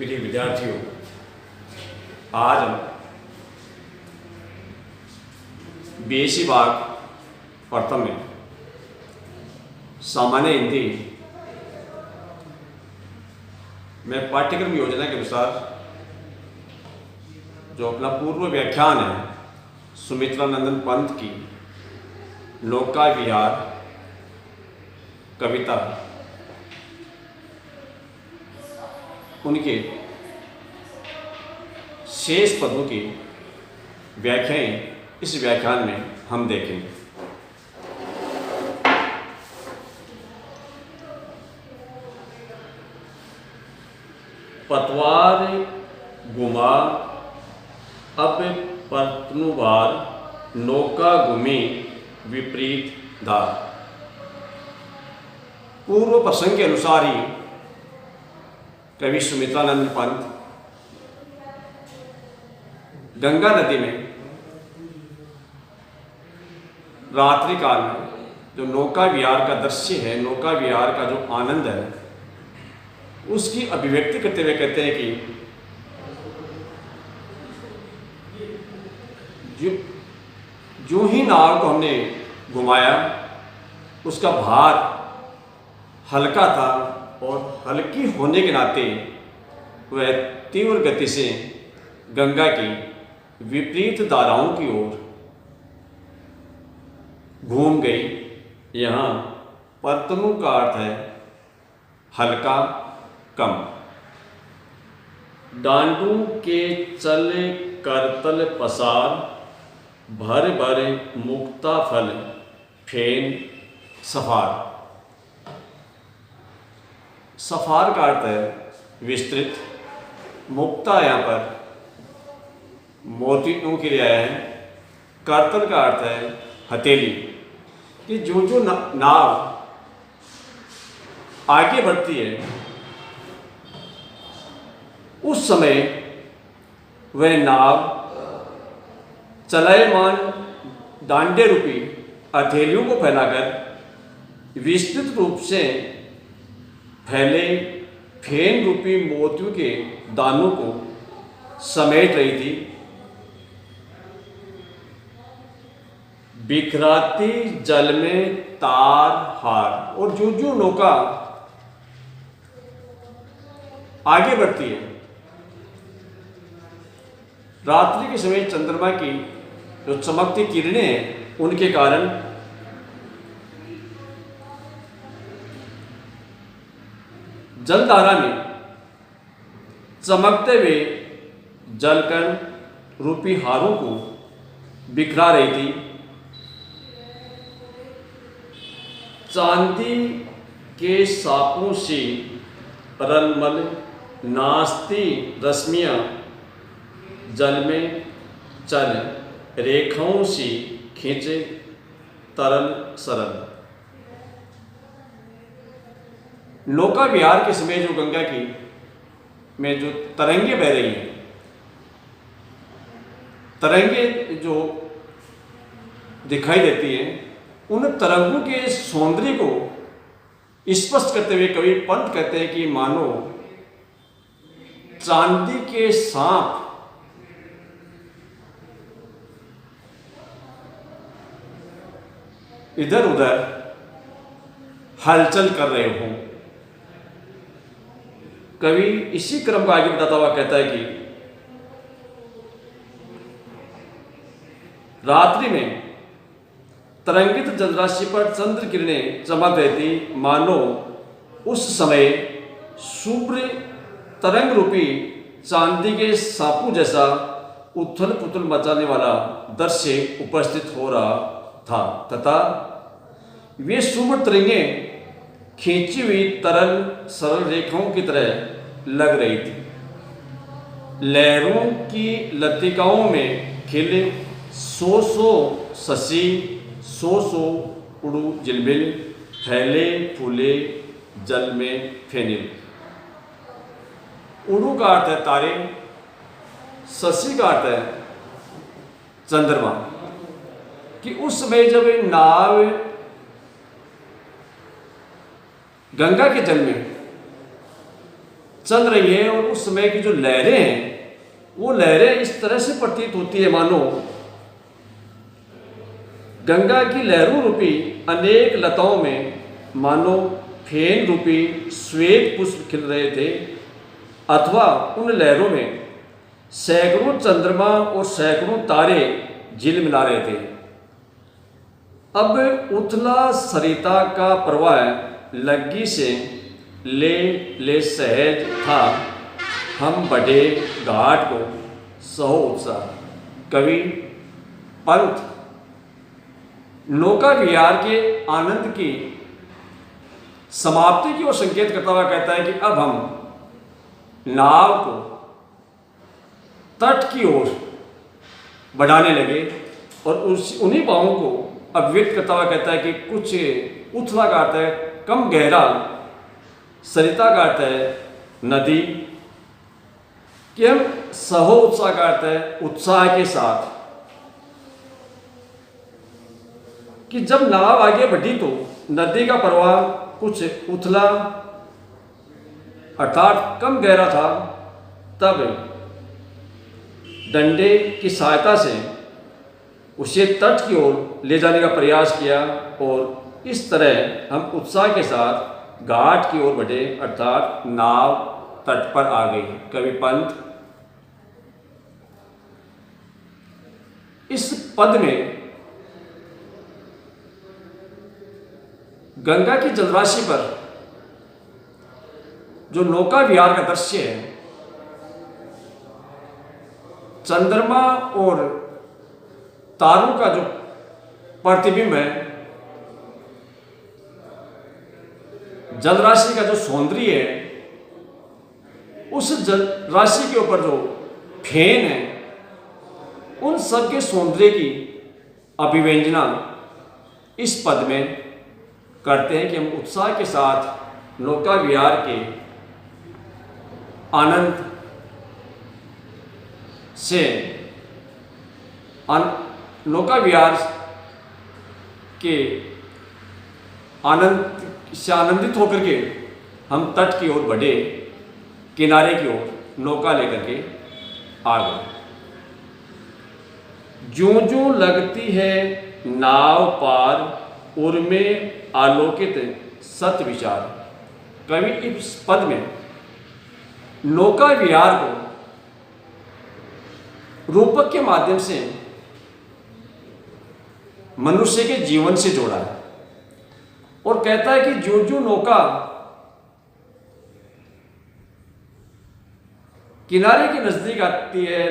प्रिय विद्यार्थियों, आज हम बीएससी भाग प्रथम में सामान्य हिंदी में पाठ्यक्रम योजना के अनुसार जो अपना पूर्व व्याख्यान है सुमित्रा नंदन पंत की नौका विहार कविता, उनके शेष पदों की व्याख्याएं इस व्याख्यान में हम देखेंगे। पतवार गुमा अब पतनुवार, नौका गुमी विपरीत धार। पूर्व प्रसंग के अनुसार ही कवि सुमित्रानंद पंत गंगा नदी में रात्रि काल में जो नौका विहार का दृश्य है, नौका विहार का जो आनंद है, उसकी अभिव्यक्ति करते हुए कहते हैं कि जो ही नाव को हमने घुमाया उसका भार हल्का था और हल्की होने के नाते वह तीव्र गति से गंगा की विपरीत धाराओं की ओर घूम गई। यहाँ परतनु का अर्थ है हल्का, कम। डांडू के चले करतल पसार, भर भर मुक्ता फल फेन सफार। सफार का अर्थ है विस्तृत, मुक्ता यहाँ पर मोतियों के लिए आया है, करतल का अर्थ है हथेली। कि जो नाव आगे बढ़ती है उस समय वह नाव चलायमान डांडे रूपी हथेलियों को फैलाकर विस्तृत रूप से फैले फेन रूपी मोतियों के दानों को समेट रही थी। बिखराती जल में तार हार। और जो नौका आगे बढ़ती है, रात्रि के समय चंद्रमा की जो चमकती किरणें हैं उनके कारण जलधारा में चमकते हुए जलकण रूपी हारों को बिखरा रही थी। चांदी के सापों से रलमल नाचती रश्मियां जल में चल, रेखाओं से खींचे तरल सरल। नौका विहार के समय जो गंगा की में जो तरंगे बह रही हैं, तरंगे जो दिखाई देती हैं, उन तरंगों के सौंदर्य को स्पष्ट करते हुए कवि पंत कहते हैं कि मानो चांदी के सांप इधर उधर हलचल कर रहे हों। कवि इसी क्रम को आगे बताता हुआ कहता है कि रात्रि में तरंगित जलराशि पर चंद्र किरणें चमक रही थी, मानो उस समय शुभ्र तरंग रूपी चांदी के सापू जैसा उथल पुथल मचाने वाला दृश्य उपस्थित हो रहा था तथा वे शुभ्र तरंगें खींची हुई तरल सरल रेखाओं की तरह लग रही थी। लहरों की लतिकाओं में खिले सौ शशि, सौ उड़ू जिलबिल, फैले फूले जल में फेनिल। उड़ू का अर्थ है तारे, शशि का अर्थ है चंद्रमा। कि उस समय जब नाव गंगा के जल में चल रही है और उस समय की जो लहरें हैं वो लहरें इस तरह से प्रतीत होती है मानो गंगा की लहरों रूपी अनेक लताओं में मानो फेन रूपी श्वेत पुष्प खिल रहे थे, अथवा उन लहरों में सैकड़ों चंद्रमा और सैकड़ों तारे झिलमिला रहे थे। अब उथला सरिता का प्रवाह लग्गी से ले सहज था, हम बढ़े घाट को सहो उत्साह। कवि पंत नौका विहार के आनंद की समाप्ति की ओर संकेत करता हुआ कहता है कि अब हम नाव को तट की ओर बढ़ाने लगे, और उन्हीं भावों को अभिव्यक्त करता हुआ कहता है कि कुछ उथला का अर्थ है कम गहरा, सरिता का अर्थ है नदी, कि हम सहो उत्साह का अर्थ है उत्साह के साथ, कि जब नाव आगे बढ़ी तो नदी का प्रवाह कुछ उथला अर्थात कम गहरा था, तब डंडे की सहायता से उसे तट की ओर ले जाने का प्रयास किया, और इस तरह हम उत्साह के साथ घाट की ओर बढ़े, अर्थात नाव तट पर आ गई। कवि पंत इस पद में गंगा की जलराशि पर जो नौका विहार का दृश्य है, चंद्रमा और तारों का जो प्रतिबिंब है, जलराशि का जो सौंदर्य है, उस जलराशि के ऊपर जो फेन है, उन सब के सौंदर्य की अभिव्यंजना इस पद में करते हैं कि हम उत्साह के साथ नौका विहार के आनंद से नौका विहार के आनंद से आनंदित होकर के हम तट की ओर बढ़े, किनारे की ओर नौका लेकर के आ गए। ज्यों ज्यों लगती है नाव पार, उर्मे आलोकित सत्य विचार। कवि इस पद में नौका विहार को रूपक के माध्यम से मनुष्य के जीवन से जोड़ा है, और कहता है कि जो जो नौका किनारे के नजदीक आती है,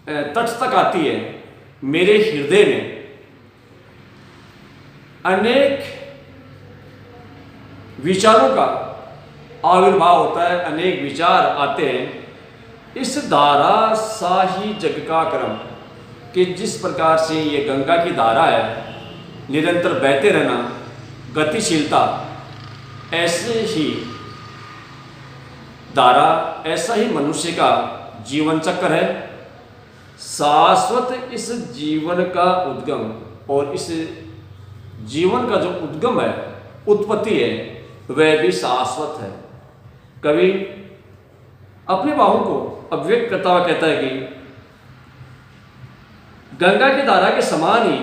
तट तक आती है, मेरे हृदय में अनेक विचारों का आविर्भाव होता है, अनेक विचार आते हैं। इस धारा सा ही जग का क्रम, कि जिस प्रकार से ये गंगा की धारा है, निरंतर बहते रहना, गतिशीलता, ऐसे ही धारा, ऐसा ही मनुष्य का जीवन चक्र है। शाश्वत इस जीवन का उद्गम, और इस जीवन का जो उद्गम है, उत्पत्ति है, वह भी शाश्वत है। कवि अपने भावों को अभिव्यक्त करता हुआ कहता है कि गंगा की धारा के समान ही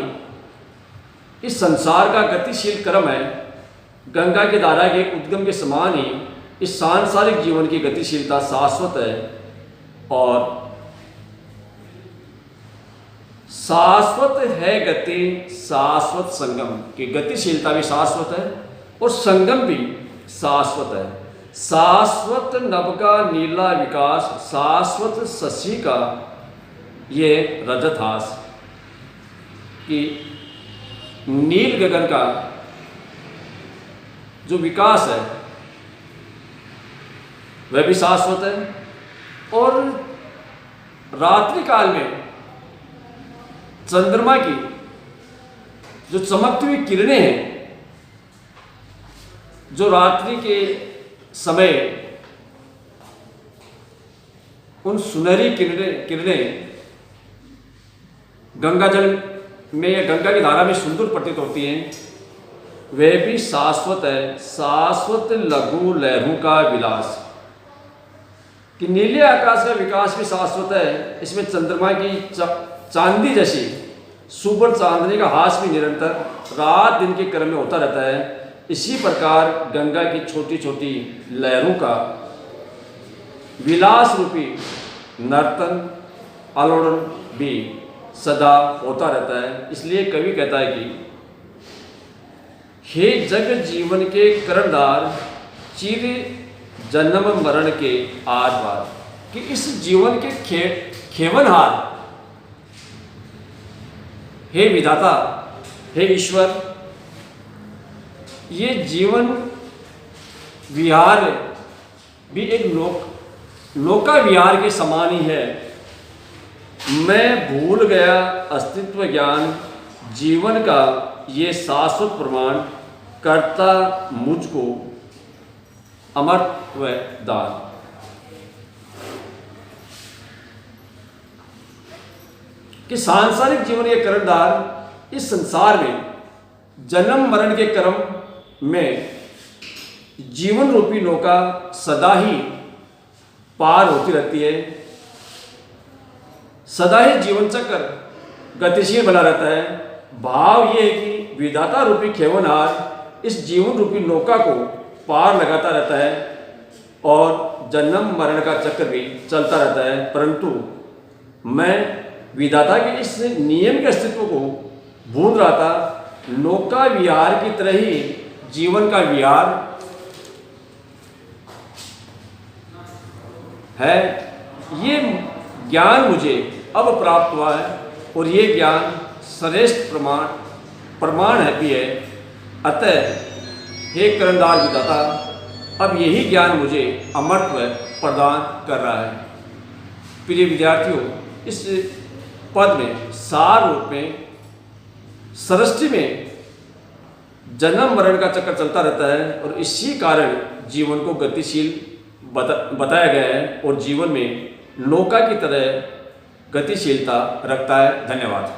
इस संसार का गतिशील क्रम है, गंगा की धारा के उद्गम के समान ही इस सांसारिक जीवन की गतिशीलता शाश्वत है, और शाश्वत है गति शाश्वत संगम, की गतिशीलता भी शाश्वत है और संगम भी शाश्वत है। शाश्वत नभ का नीला विकास, शाश्वत शशि का ये रजतहास, कि नील गगन का जो विकास है वह भी शाश्वत है, और रात्रि काल में चंद्रमा की जो चमकती हुई किरणें हैं, जो रात्रि के समय उन सुनहरी किरणें गंगा जल में या गंगा की धारा में सुंदर प्रतीत होती हैं, वह भी शाश्वत है। शाश्वत लघु लहरों का विलास, कि नीले आकाश का विकास भी शाश्वत है, इसमें चंद्रमा की चांदी जैसी सुपर चांदनी का हास भी निरंतर रात दिन के क्रम में होता रहता है। इसी प्रकार गंगा की छोटी छोटी लहरों का विलास रूपी नर्तन आलोड़न भी सदा होता रहता है। इसलिए कवि कहता है कि हे जग जीवन के करणदार, चिर जन्म मरण के आर पार, कि इस जीवन के खेवनहार, हे विधाता, हे ईश्वर, ये जीवन विहार भी एक नौका विहार के समान ही है। मैं भूल गया अस्तित्व ज्ञान, जीवन का ये शाश्वत प्रमाण, करता मुझको अमरत्व दान। कि सांसारिक जीवन के करणदार इस संसार में जन्म मरण के क्रम में जीवन रूपी नौका सदा ही पार होती रहती है, सदा ही जीवन चक्र गतिशील बना रहता है। भाव ये है कि विधाता रूपी खेवनहार इस जीवन रूपी नौका को पार लगाता रहता है और जन्म मरण का चक्र भी चलता रहता है, परंतु मैं विधाता के इस नियम के अस्तित्व को भूल रहा था। नौका विहार की तरह ही जीवन का विहार है। ये ज्ञान मुझे अब प्राप्त हुआ है और ये ज्ञान श्रेष्ठ प्रमाण है भी है। अतः हे करणदार विधाता, अब यही ज्ञान मुझे अमरत्व प्रदान कर रहा है। प्रिय विद्यार्थियों, इस पद में सार रूप में सृष्टि में जन्म मरण का चक्कर चलता रहता है और इसी कारण जीवन को गतिशील बताया गया है और जीवन में नौका की तरह गतिशीलता रखता है। धन्यवाद।